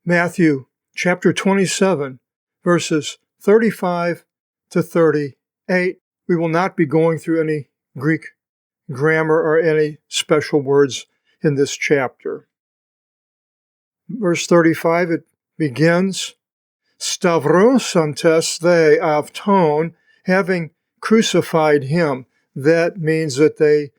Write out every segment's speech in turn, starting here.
Matthew chapter 27, verses 35 to 38. We will not be going through any Greek grammar or any special words in this chapter. Verse 35, it begins, Stavrosantes they avton, having crucified him. That means that they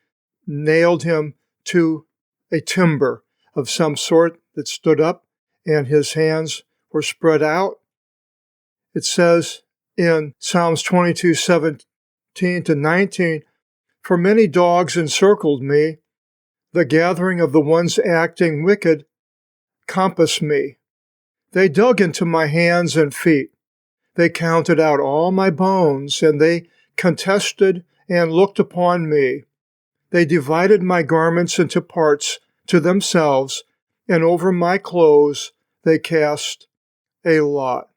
nailed him to a timber of some sort that stood up, and his hands were spread out. It says in Psalms 22:17 to 19, For many dogs encircled me, the gathering of the ones acting wicked compassed me. They dug into my hands and feet. They counted out all my bones, and they contested and looked upon me. They divided my garments into parts to themselves, and over my clothes they cast a lot.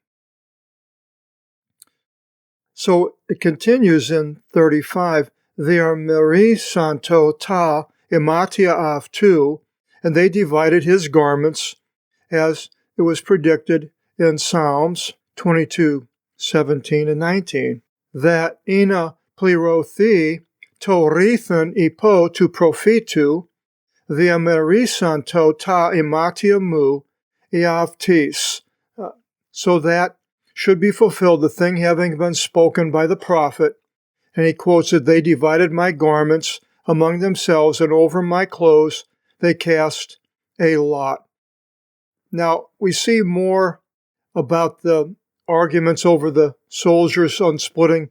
So it continues in 35, Their merisanto ta imatia avtu, and they divided his garments as it was predicted in Psalms 22:17 and 19. That ina plirothi torithan ipo tu profitu, the merisanto ta imatia mu iavtis. So that should be fulfilled, the thing having been spoken by the prophet. And he quotes that they divided my garments among themselves, and over my clothes they cast a lot. Now, we see more about the arguments over the soldiers on splitting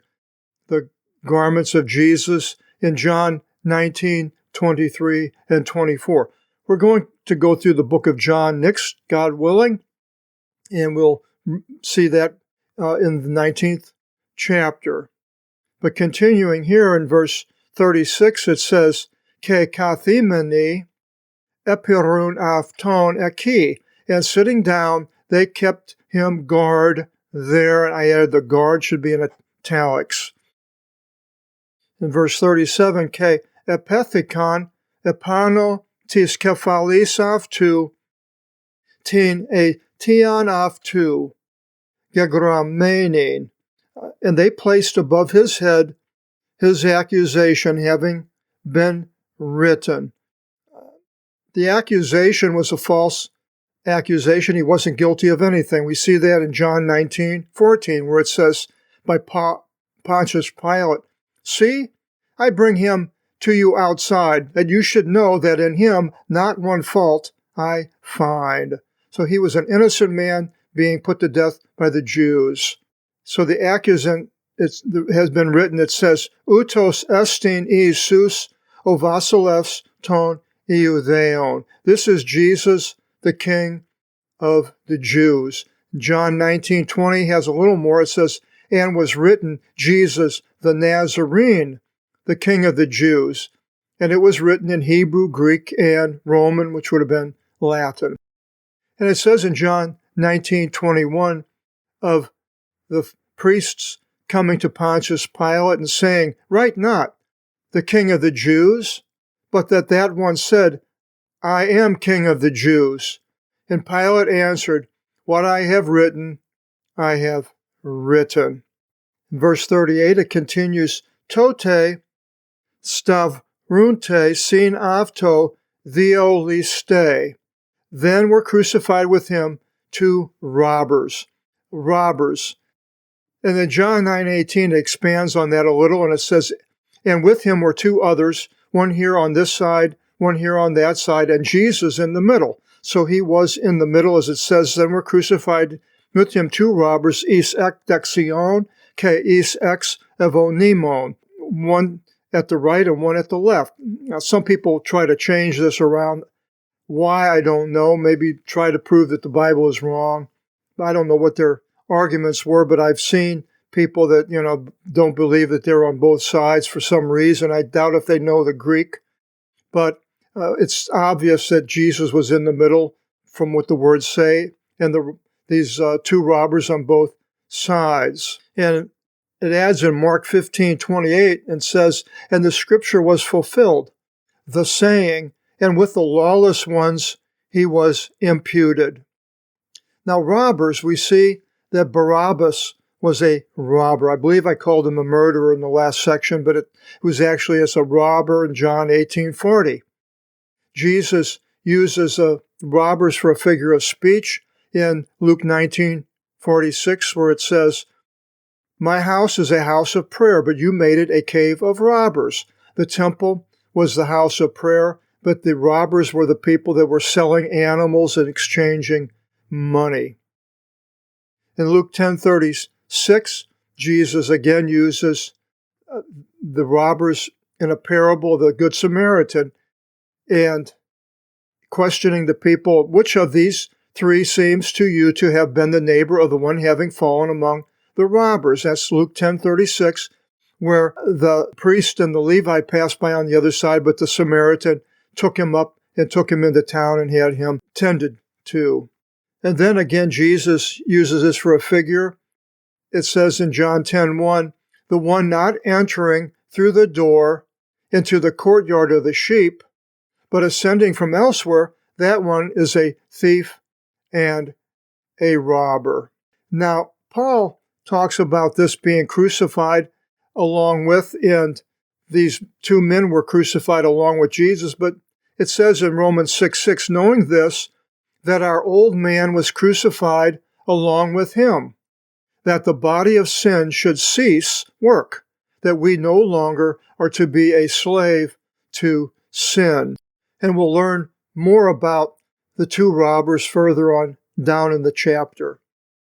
the garments of Jesus in John 19:23 and 24. We're going to go through the book of John next, God willing, and we'll see that in the 19th chapter. But continuing here in verse 36, it says, Ke kathimeni epirun afton eki, and sitting down, they kept him guard there. And I added the guard should be in italics. In verse 37, Ke epethikon epano tis kephalis avtu, tin e tian avtu, gegramenin. And they placed above his head his accusation having been written. The accusation was a false accusation. He wasn't guilty of anything. We see that in John 19:14, where it says by Pontius Pilate, See, I bring him to you outside, that you should know that in him not one fault I find. So he was an innocent man being put to death by the Jews. So the accusant has been written, it says, Utos estin Iisus o vasilevs ton Iudeon. This is Jesus, the King of the Jews. John 19:20 has a little more. It says, and was written Jesus the Nazarene, the King of the Jews. And it was written in Hebrew, Greek, and Roman, which would have been Latin. And it says in John 19:21 of the priests coming to Pontius Pilate and saying, Write not, the King of the Jews, but that one said, I am King of the Jews. And Pilate answered, What I have written, I have written. In verse 38, it continues, Tote stavrunte sin avto theoliste. Then were crucified with him two robbers. And then John 9:18 expands on that a little, and it says, And with him were two others, one here on this side, one here on that side, and Jesus in the middle. So he was in the middle, as it says, Then were crucified with him two robbers, is ek dexion, ke is ex evonimon, one at the right and one at the left. Now, some people try to change this around. Why, I don't know. Maybe try to prove that the Bible is wrong. I don't know what their arguments were, but I've seen people that, don't believe that they're on both sides for some reason. I doubt if they know the Greek. But it's obvious that Jesus was in the middle from what the words say, and these two robbers on both sides. And it adds in Mark 15:28 and says, And the scripture was fulfilled, the saying, and with the lawless ones he was imputed. Now, robbers, we see that Barabbas was a robber. I believe I called him a murderer in the last section, but it was actually as a robber in John 18:40. Jesus uses robbers for a figure of speech in Luke 19:46, where it says, "My house is a house of prayer, but you made it a cave of robbers." The temple was the house of prayer, but the robbers were the people that were selling animals and exchanging money. In Luke 10:36, Jesus again uses the robbers in a parable of the Good Samaritan and questioning the people, which of these three seems to you to have been the neighbor of the one having fallen among the robbers? That's Luke 10:36, where the priest and the Levite passed by on the other side, but the Samaritan took him up and took him into town and had him tended to. And then again, Jesus uses this for a figure. It says in John 10:1, "The one not entering through the door into the courtyard of the sheep, but ascending from elsewhere, that one is a thief and a robber." Now, Paul talks about this being crucified along with, and these two men were crucified along with Jesus, but it says in Romans 6:6, "Knowing this, that our old man was crucified along with him, that the body of sin should cease work, that we no longer are to be a slave to sin." And we'll learn more about the two robbers further on down in the chapter.